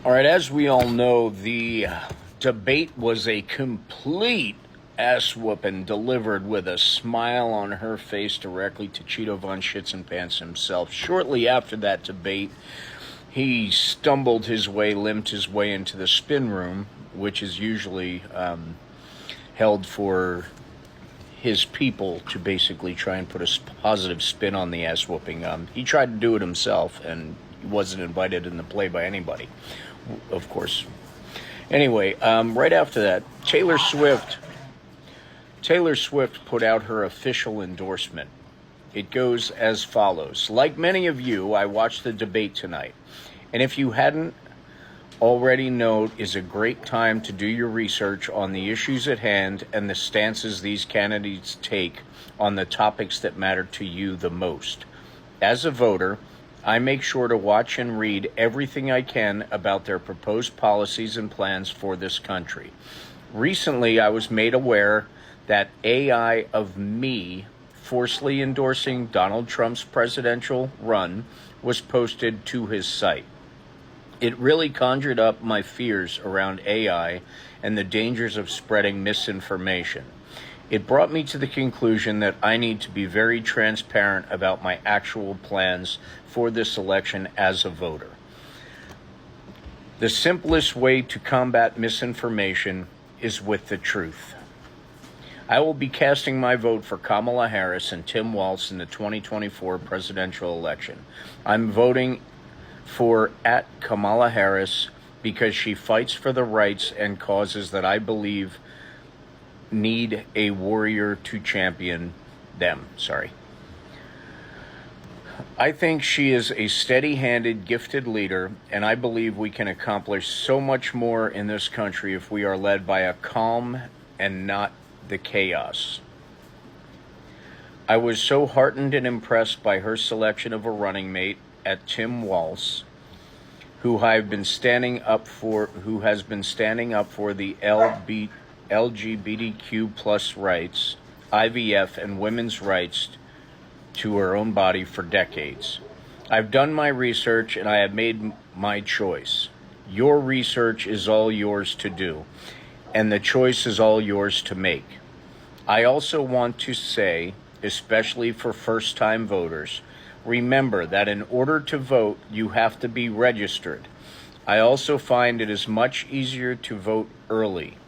All right, as we all know, the debate was a complete ass whooping delivered with a smile on her face directly to Cheeto Von Schitzenpants himself. Shortly after that debate, he stumbled his way, limped his way into the spin room, which is usually held for his people to basically try and put a positive spin on the ass whooping. He tried to do it himself, and he wasn't invited in the play by anybody, of course. Anyway, right after that, Taylor Swift put out her official endorsement. It goes as follows. Like many of you, I watched the debate tonight. And if you hadn't already know, is a great time to do your research on the issues at hand and the stances these candidates take on the topics that matter to you the most. As a voter, I make sure to watch and read everything I can about their proposed policies and plans for this country. Recently, I was made aware that AI of me forcefully endorsing Donald Trump's presidential run was posted to his site. It really conjured up my fears around AI and the dangers of spreading misinformation. It brought me to the conclusion that I need to be very transparent about my actual plans for this election as a voter. The simplest way to combat misinformation is with the truth. I will be casting my vote for Kamala Harris and Tim Walz in the 2024 presidential election. I'm voting for @Kamala Harris because she fights for the rights and causes that I believe need a warrior to champion them. I think she is a steady-handed, gifted leader, and I believe we can accomplish so much more in this country if we are led by a calm and not the chaos. I was so heartened and impressed by her selection of a running mate at Tim Walz, who has been standing up for the LGBTQ plus rights, IVF, and women's rights to her own body for decades. I've done my research and I have made my choice. Your research is all yours to do, and the choice is all yours to make. I also want to say, especially for first-time voters, remember that in order to vote, you have to be registered. I also find it is much easier to vote early.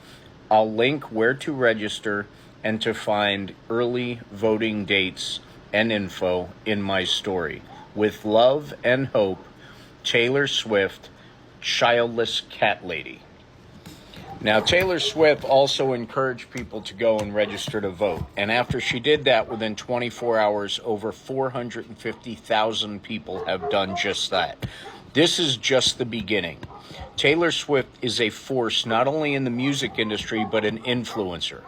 I'll link where to register and to find early voting dates and info in my story. With love and hope, Taylor Swift, Childless Cat Lady. Now, Taylor Swift also encouraged people to go and register to vote. And after she did that, within 24 hours, over 450,000 people have done just that. This is just the beginning. Taylor Swift is a force not only in the music industry, but an influencer.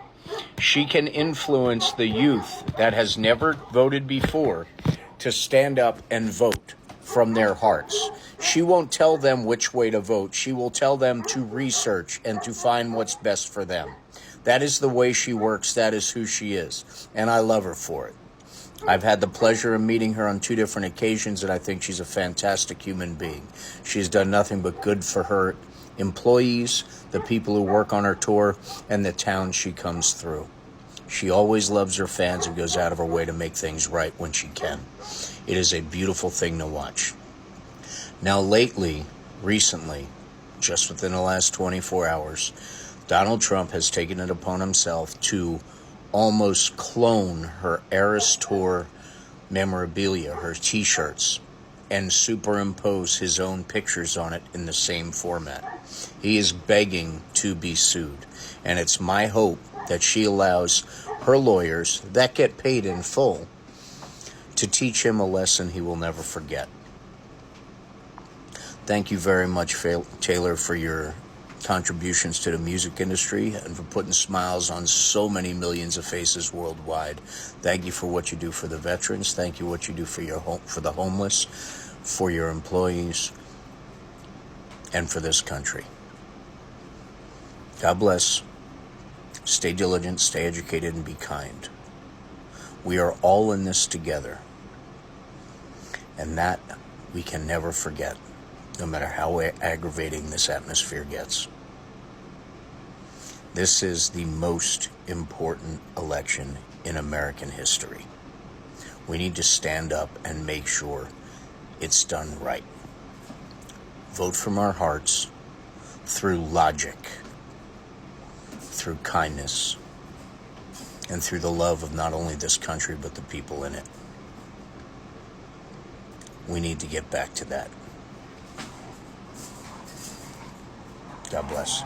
She can influence the youth that has never voted before to stand up and vote from their hearts. She won't tell them which way to vote. She will tell them to research and to find what's best for them. That is the way she works. That is who she is. And I love her for it. I've had the pleasure of meeting her on 2 different occasions, and I think she's a fantastic human being. She's done nothing but good for her employees, the people who work on her tour, and the town she comes through. She always loves her fans and goes out of her way to make things right when she can. It is a beautiful thing to watch. Now, recently, just within the last 24 hours, Donald Trump has taken it upon himself to almost clone her Eras Tour memorabilia, her T-shirts, and superimpose his own pictures on it in the same format. He is begging to be sued, and it's my hope that she allows her lawyers that get paid in full to teach him a lesson he will never forget. Thank you very much, Taylor, for your contributions to the music industry and for putting smiles on so many millions of faces worldwide. Thank you for what you do for the veterans. Thank you for what you do for the homeless, for your employees, and for this country. God bless. Stay diligent, stay educated, and be kind. We are all in this together, and that we can never forget. no matter how aggravating this atmosphere gets. This is the most important election in American history. We need to stand up and make sure it's done right. Vote from our hearts through logic, through kindness, and through the love of not only this country but the people in it. We need to get back to that. God bless.